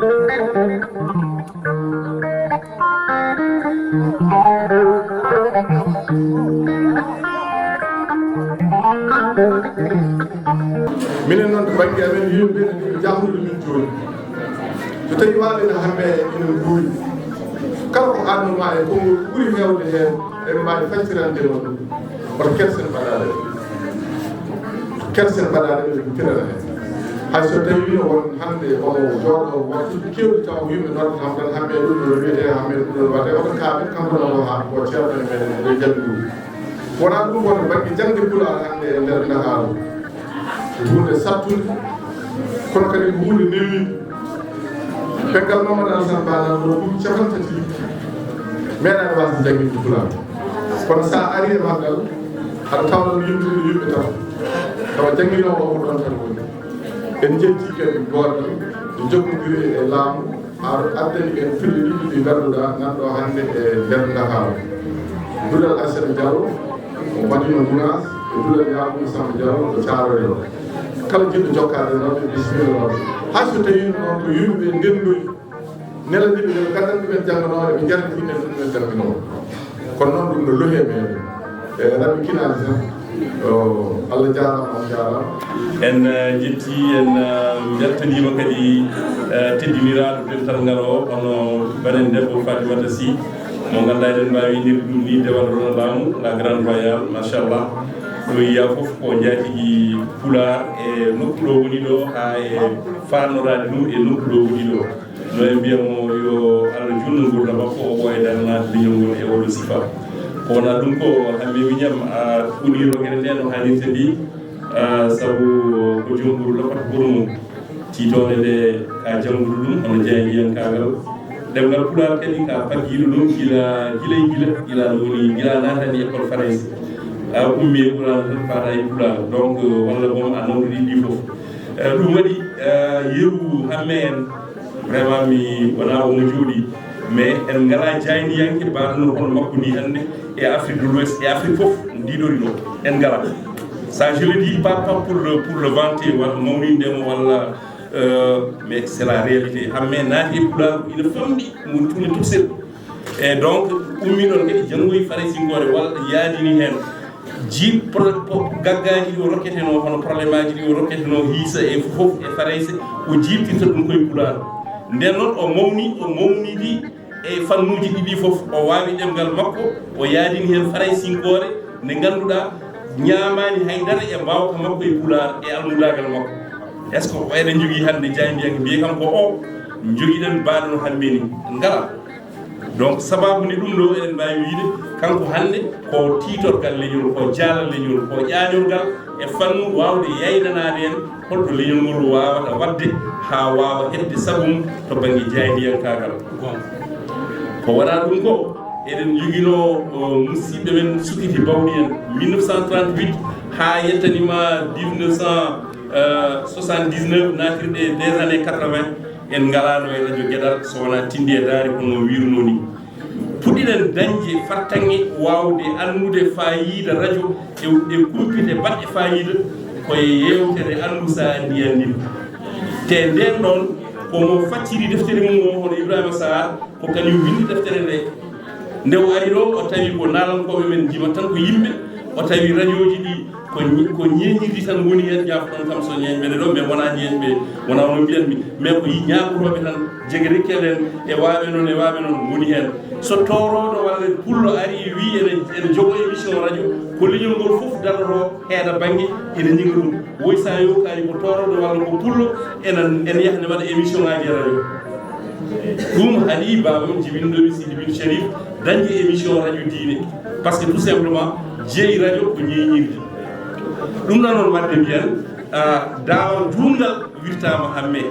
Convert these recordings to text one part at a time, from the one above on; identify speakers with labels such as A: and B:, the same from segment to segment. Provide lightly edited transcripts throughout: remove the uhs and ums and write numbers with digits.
A: minen noon to baŋnge amen yimɓe ɓe jahnude min jooni so tawi waaɓe hamɓe enen guuri kala ko annuma e konngol ɓuri heewde heen eɓe mbaawi faccirandema ɗum oto kersen mbaɗaade ɓe tirana heen hay so tawi won hannde omo jooɗo wattude kewɗi taw yimɓe noddata tan hamɓe ɗum no wiyete hamɓe ɗum ɗon waɗe oto kaaɓe kanko noon o haa ko ceerno e meɗen e jalli ɗum wonaa ɗum wonno baŋnge jangde Pulaar hannde e ndeer Ndakaaru hunde sattude kono kadi ko hunde newide peggal Mamadou Alassane Ba nan ɗo ɗum capantati meeɗaani wasde jangguinde Pulaar kono sa ari e maggal aɗa tawno yimɓe taw tawa jangguinowo o ɗon tan woni en jetti kadi goordal ɗo jokkodiri e laamu addani en fille ɗiɗi ɗi ngannduɗaa nanɗo hannde e ndeer Ndakaaru Goodal Aissata Diallo o Madina Gounass e Goodal Yaboum Samba Diallo ɗo Thiaroye ɗo kala jiɗɗo jokkaade noon e bisimilla noon hay so tawi noon ko yimɓe ndendoyi nelaniɓe ɓe gandan ɗumen jangganooɓe ɓe jarantinen ɗumen jangganooɓe kono noon ɗum no lohi e meɗen e raɓe kinaali tan Allah jarama on jarama
B: en jetti en beltanima kadi teddiniraɗo dental ngal o ono banen debbo Fatimata Sy mo ganduɗa eɗen mbawi indirde ɗum ni dewal rono laamu la grande royale machallah ɗo yiya foof ko jatigi Pulaar e nokku ɗo woni ɗo ha e fannorade ɗum e nokku ɗo woni ɗo no e mbiyamo yo Allah junno gurda makko o ɓoydal naata leñol ngol e oɗo sifa ko wona ɗum ko hamɓe wiñam a uniro gueɗe nde no hannirta ndi saabu ko joom ɓuuru lopata ɓurmo titore nde ka janggude ɗum hono jeeyiyankagal ɗemgal Pulaar kadi ka faggiɗo ɗum gila no woni gila natani école français a ummi e Pulaar tan fata e Pulaar donc walla boom a nawɗiɗi ɗi foof ɗum waɗi yeru hamme en vraiment mi wona omo jooɗi mais en ngala jayniyanke mbaɗono hono makko ni hannde e Afrique de l'Ouest e Afrique foof ndiɗori ɗo en ngala ça je le dis pas pour le vanter walla mawnindemo walla mais c'est la réalité hamme naati e Pulaar ina famɗi mo tune toute seul et donc ummi ɗon kadi janngoyi faray singore walla yaadini hen jiib gaggaji ɗi o rokketeno hono probléme aji ɗi o rokketeno hiisa e fof e farayse o jiibtirta ɗum koye Pulaar nden noon o mawnidi e fannuji ɗiɗi fof o wawi ɗemgal makko o yaadini hen faray sinkore nde ganduɗa ñamani haydara e mbawka makko e Pulaar e almudagal makko est ce que eɗen jogui hande jaydiyanke mbiye kam ko o joguiɗen mbaɗo no hammi ni ngala donc sababu ni ɗum ɗo eɗen mbawi wiide kanko hande ko titorgal leñol ko jaalal leñol ko ƴañolgal e fannu wawde yaydanade en holto leñol ngol wawata wadde ha wawa hedde sabum to banggue jaydiyankagal ko waɗa ɗum ko eɗen joguino musidɓe men sukiti bawɗi en 1938 ha yettanima 1979 natirɗe des années 80 en ngalano e radio Guédal so wona tindi e daari kono wiruno ni puɗɗiɗen dañde fartange wawde annude fayida radio e kumpite baɗɗe fayida koye yewtere andu sa andi andin te nden ɗon komo facciri deftere mum o hono Ibrahima Sahar ko kañum windi deftere nde nde o ari ɗo o tawi ko nalankoɓe men jima tan ko yimɓe o tawi radio ji ɗi ko ñeñirdi tan woni hen jafɗon kam so ñeñɓene ɗo mais wona ñeñɓe wona no mbiyanmi mais ko ñagotoɓe tan jegui rekkel en e waɓe noon woni hen so toroɗo walla pullo ari wi ene jogo émission radio ko leñol ngol foof daroto heeɗa banggue ene jingga ɗum woy sa yokani ko toroɗo walla ko pullo ene yahne waɗa émission ngaji radio ɗum haɗi babam jibinɗomi Sidi Bin Chérif dañde émission radio diine par ce que tout simplement jeeyi radio ko ñeñirdi ɗum ɗon noon wadde mbiyan dawal dungal wirtama hamme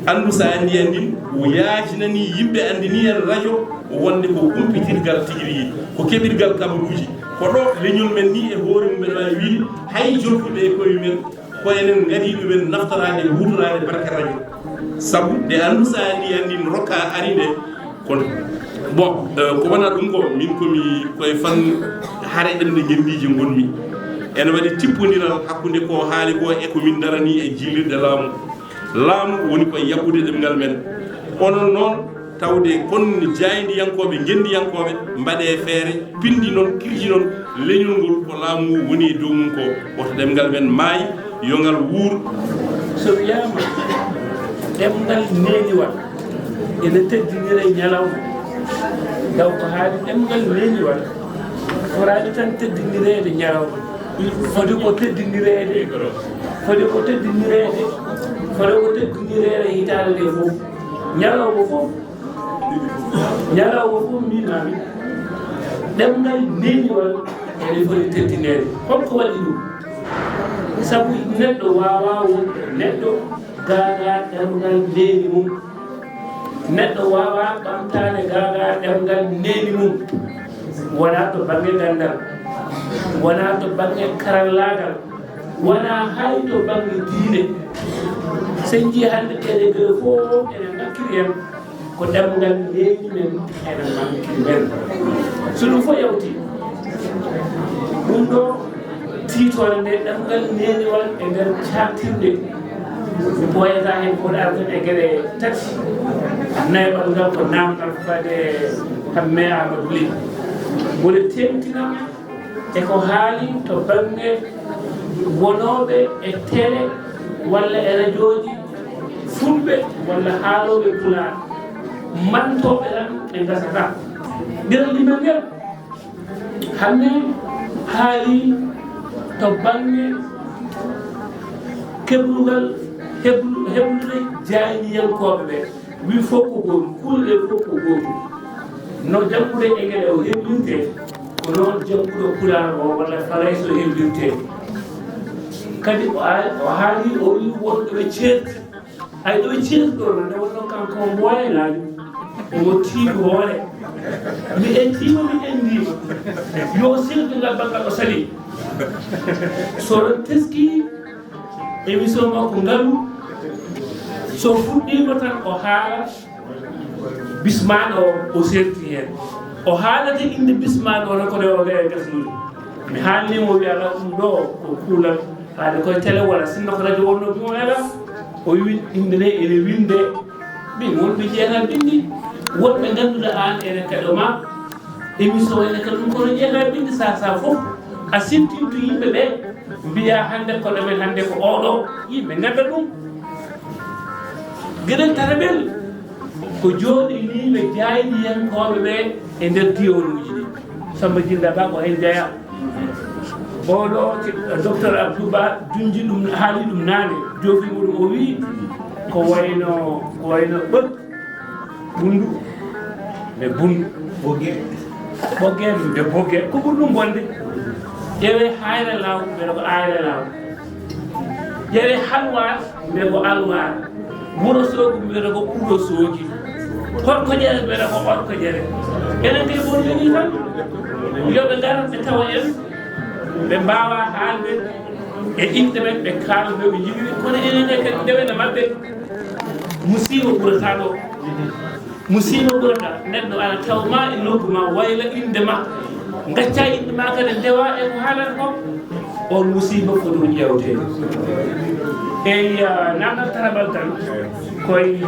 B: andu sa andi andin o yaatinani yimɓe andini en radio wonde ko kumpitirgal tigui rigui ko keɓirgal kabaruji ko ɗo leñol men ni e hoore mumen wawi wiide hay jolfuɓe e koye men ko enen gadi ɗumen naftorade hutorade barka radio saabu nde andu sa andi andin rokka ari nde kono bon ko wona ɗum ko min koye fan haare ɗemde jendiji gonmi ene waɗi tippodiral hakkude ko haali ko e ko min darani e jillirde laamu woni koye yaɓɓude ɗemgal men onon noon tawde kon jaydiyankoɓe gendiyankoɓe mbaɗe feere pindi noon kirji noon leñol ngol ko laamu woni dow mum ko woto ɗemgal men maayi yo ngal wuur
C: so wiyama ɗemgal neeniwal ene teddinira e ñalawma taw ko haali ɗemgal neeniwal foraani tan teddinirede ñalawma foti ko teddinirede foti ko teddinirede foti ko teddinirede hitaande nde fof ñalawma fof mbimami ɗemgal neeniwal ene foti teddinede holko waɗi ɗum sabu neɗɗo wawa wonde neɗɗo gaga ɗemgal neeni mum neɗɗo wawa ɓamtane gaga ɗemgal neeni mum wona to bange gandal wona to bange karallagal wona hay to bange diine sen jii hande ɗeɗe gele fof ene ngakkiri en ko ɗemgal neeni men ene mankiri men so ɗum fof yawti ɗum ɗo tiitore nde ɗemgal neeniwal e nder cattirɗe mi ɓooyata hen koɗo arden e gueɗe tati nayɓal ngal ko namdal fade hamme amadou ly mboɗe temtina e ko haali to bange wonoɓe e télé walla e radio ji fulɓe walla haaloɓe pulaar mantoɓe tan ɓe gasata nder limal ngel hanne haali to bange keɓlugal heɓlude jayniyankoɓe ɓe wi fof ko gotum kuuɗe fof ko gotum no jaggude e gueɗe o heɓlinte ko noon jagguɗo pulaar o walla faray so heɓlinte kadi o haali o wi wonɗoɓe ceerti ay ɗo ceerti ɗo nde wonno kanko mboyanani omo tiiɗi hoore mi entima mi endima yo sirdugal bangal o sali soɗon teski émission makko ngalu so fuɗɗima tan o haala bismaɗo o serti hen o haalata inde bismaɗo o tan ko rewoɓe e gasnude mi haalnimo wi ala ɗum ɗo ko kuulal haade koye télé walla sinno ko radio wonno bimo ala o wi inde nde ene winde min wonɓe jeegal bindi wonɓe ganduɗa an ene kaɗoma émission ene kadi ɗum kono jeegal bindi sa fof a simtintu yimɓeɓe mbiya hande koɗo men hande ko oɗo yimɓe ganda ɗum gueɗel tataɓel ko jooɗiniɓe jayniyankoɓeɓe e nder diwonuji ɗi Samba Djilla Ba ko hen jeeya oɗo docteur Abdouba dunji ɗum haali ɗum nane jofimo ɗum o wi ko wayno ɓëk bundu ɓe bundu ɓoggere ɓe boggere ko ɓuri ɗum bonde ƴewe hayre law mbeɗa ko ayre law ƴewe halwar mbiɗa ko alwar wuro soogi mbiɗa ko ɓuuro soogi horko ƴere mbiɗa ko horko ƴere enen kay bon jogui tan yoɓe gara ɓe tawa en ɓe mbawa haalde e inɗe men ɓe kaala ɓe jiɗi kono enen kay kadi ndewene mabɓe musiba ɓurata ɗo musiba ɓurata neɗɗo ana tawma e nokku ma wayla inde ma gacca inde ma kadi ndewa e ko haalata ko on musiba foti ɗum ƴewtede eyi namdal tarabal tan koye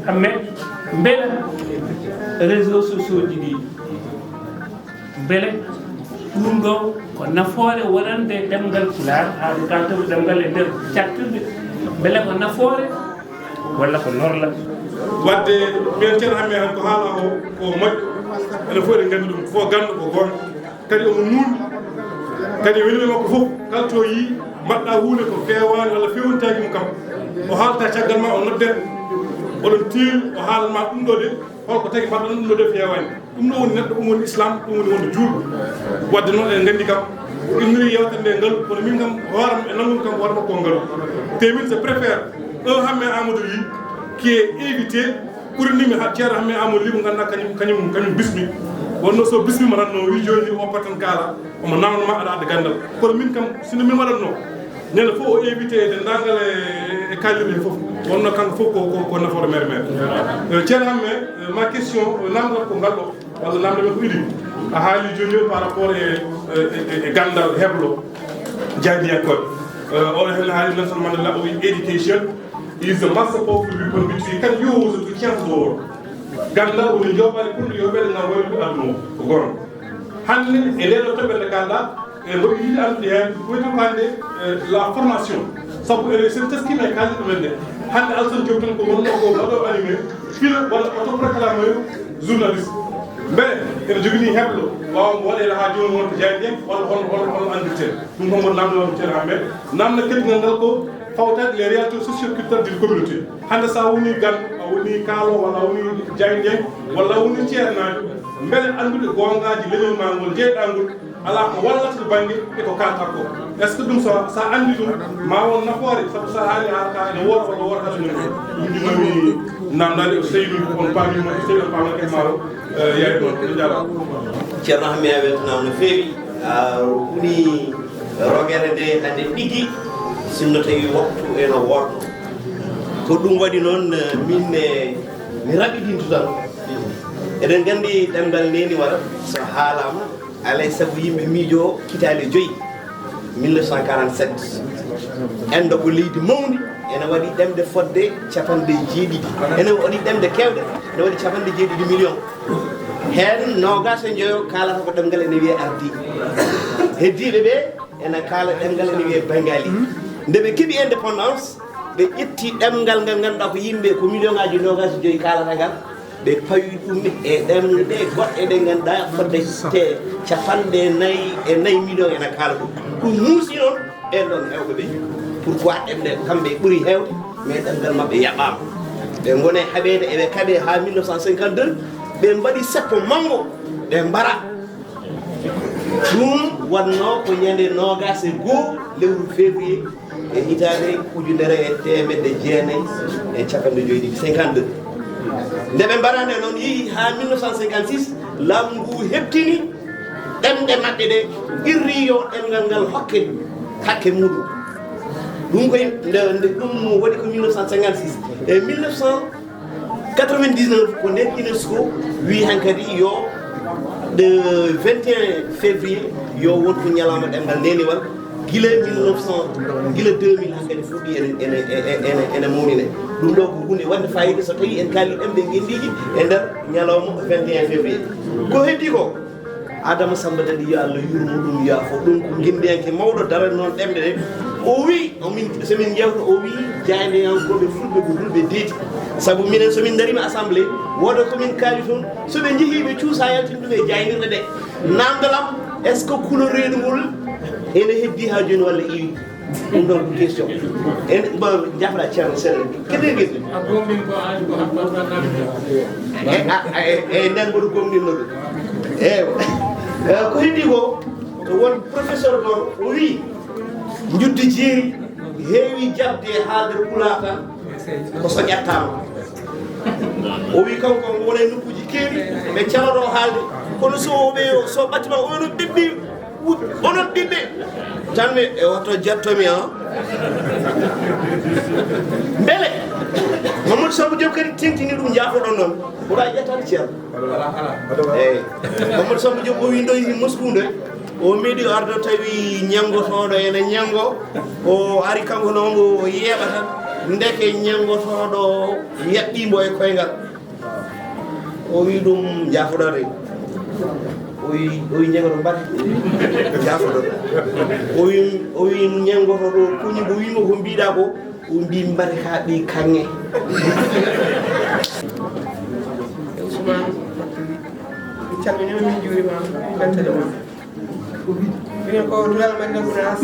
C: amme beele réseau sociaux ji ɗi beele ɗum ɗo ko nafoore wonande ɗemgal pulaar haade kaltoɓe ɗemgal e nder cattirde beele ko nafoore walla ko norla
A: wadde ɓen ceerno hamme han ko haala o ko moƴƴo ene fof eɗen gandi ɗum fof gandu ko gonga kadi omo nuuɗi kadi weliɓe makko fof kala to yi mbaɗɗa hunde ko fewani walla fewnitaki mum kam o haalta caggal ma o nodden oɗon teeli o haalanma ɗum ɗo de holko tagi mbaɗɗa ɗum ɗo de fewani ɗum ɗo woni neɗɗo ɗum woni islam ɗum woni wonde juulɗo wadde noon eɗen gandi kam inniri yewtere nde ngalu kono min kam hooram e nangum kam hoore makko ngalu te min je préfère hamme amadou yi qui est évité ɓurinimi ceerno hamme amadou li mo ganduɗa kañum bismi wonno so bismima tan no wi joni o patan kaala omo nawnoma aɗa adda gandal kono min kam sino min waɗatno ñande fof o évité dendagal e kallirɗe he fof wonno kanko fof ko nafoore mere mere ceerno hamme ma question namdal ko ngalɗo walla namde men ko iɗi a haali joni par rapport e gandal heblo jaydiyankoɓe oɗo hen haali Nelson Mandela o wi éducation is a master of people which we can use to change the world. Ganda woni jobare pour yo be na wayru adno ko gon hande e lelo to be kala e bo yi am de ko to kande la formation sabu e c'est ce qui me kala to be hande alson jobtan ko wonno ko wado animé fil wala auto proclamé journaliste mais ene jogini heblo waaw mo wade la ha joni won to jayden wala hon andite dum ko mon namdo on tel ambe namna keddi ngal ko fawtat les réalités socio-culturelles d'une communauté hande sa woni gan woni kaalo walla woni jayden walla woni ceernaade mbele andude gongaji leñol ma ngol jeeɗangol ala ko wallata bange e ko kalta ko est ce que ɗum sa andi ɗum ma won nafoore sabu sa haali haalka ene woora walla worata ɗum ɗum ɗinomi namdade seydou on paamima seydou on paamake maaro yayi ɗon ɗo jara
D: ceerno hammi a weltanama no feewi woni rogere nde hande ɗigui sinno tawi waktu eno woɗɗo ko ɗum waɗi noon min mi raɓiɗinto tan eɗen gandi ɗemgal neni waɗa so haalama alay saabu yimɓe miijo kitali 5 1947 endo ko leydi mawdi ene waɗi ɗemde fodde capanɗe jeeɗiɗi ene waɗi ɗemde kewɗe ene waɗi capanɗe jeeɗiɗi million hen nogas e joyo kalata ko ɗemgal ene wiye ardi heddiɓe ɓe ene kaala ɗemgal ene wiye bengali nde ɓe keeɓi indépendance ɓe ƴetti ɗemgal ngal ganduɗa ko yimɓe ko million ngaji nogas e joyi kalata ngal ɓe pawi ɗum e ɗemɗe goɗɗe ɗe ganduɗa fodde capanɗe 4 million ene kaala ɗum ɗum muusi noon ɓen ɗon hewɓe ɓe pourquoi ɗemɗe kamɓe ɓuuri hewde mais ɗemgal mabɓe yaɓama ɓe gone haɓede eɓe kaaɓe ha 1952 ɓe mbaɗi seppo mango ɓe mbara ɗum wanno ko ñande nogas e 2 lewru février e hitande 1952 nde ɓe mbarande noon yeehi ha 1956 laamu ngu heɓtini ɗemɗe maɓɓe ɗe irri yo ɗemgal ngal hakke muɗum ɗum koye nde ɗum waɗi ko 1956 e 1999 ko nden UNESCO wi hankadi yo de 21 février yo wonto ñalawma ɗemgal neniwal gila 2000 hankadi fuɗɗi ene mawninee ɗum ɗo ko hunde wadde fayida so tawi en kaali ɗemɗe gendiji e nder ñalawma 21 février ko heddi ko adama samba dadi yo allah yurmo ɗum yaafo ɗum ko gendiyanke mawɗo dara noon ɗemɗe ɗe o wi somin jewta o wi jaydeyankoɓe fulɓe ko hulɓe deeti saabu minen somin darima assemblée woda komin kaali toon soɓe jeehiɓe cuusa yaltin ɗum e jaydirɗe ɗe namdalam est ce que couleur reedu ngol ene heddi ha joni walla iwi ɗum ɗon ko question en jafra ceerno seeɗa kede guesɗi e nden mboɗo gomɗinno ɗum ko heddi ko won professeur ɗon o wi judde jeeri heewi jabde haalde pulaar tan ko so ƴettama o wi kanko wona e nokkuji keewi ɓe caloɗo haalde kono so ɓattima ono ɓiɓɓe onon ɓiɓɓe tan mi e watto jettomi beele Mamadou Samba Diop kadi tengtini ɗum jaafoɗon noon ɓuura ƴettade ceerno eyyi Mamadou Samba Diop o wi ɗo yi Moscou nde o meeɗi arde tawi ñangotoɗo ene ñango o ari kanko noon o yeeɓa tan ndeke ñangotoɗo yaɓɓimo e koyngal o wi ɗum jaafoɗode o wi ñangoto mbaɗe jaafoɗo o wi ñangotoɗo kuñi mo wimo ko mbiɗa ko o mbi mbaɗe ka ɓi kanŋe
E: Ousmane mi calminima min juurima min beltade ma minen ko dulal Madina Gounass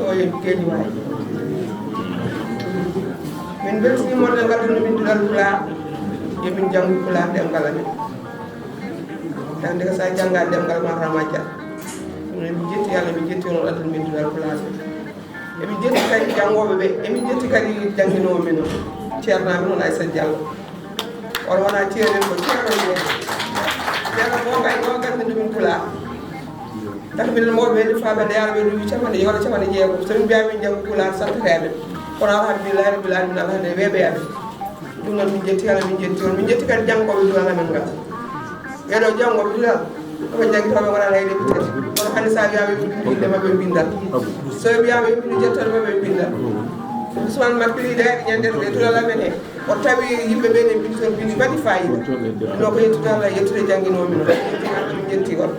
E: o yen keeji wawi min beltinimo de gadduno min dulal Pulaar yomin janggu Pulaar ɗemgal amen hande ko sa jangga ɗemgal ma rama dia min jetti Allah min jetti on adduno min dulal Pulaar emin jetti kadi jangoɓe ɓe emin jetti kadi jangginowo men o ceernaɓe noon Aissata Diallo on wona ceernen ko ceerno ceerno mo kay o gande min Pulaar tak minen mawɓe ɓe faɓe nde yaara ɓe ɗumi capanɗe yewta capanɗe jeegom somin mbiya min janggo Pulaar santateɓe kono alhamdulillahi rabbil alamin alhande weeɓe aɓe ɗum noon min jetti Allah min jetti on min jetti kadi janggoɓe dulal amen ngal ɓeɗo janggoɓe dulal oɓe jangguitoɓe wonana e député kono hande sa wiyama yimɓe maɓe bindal so wiyama yimɓe jettoɓe maɓe bindal Ousmane Makili daari ñandere ɓe tulala men he o tawi yimɓe ɓe ne bindi toon bindi mbaɗi fayida no ko yettude Allah yettude jannginomi noon jetti on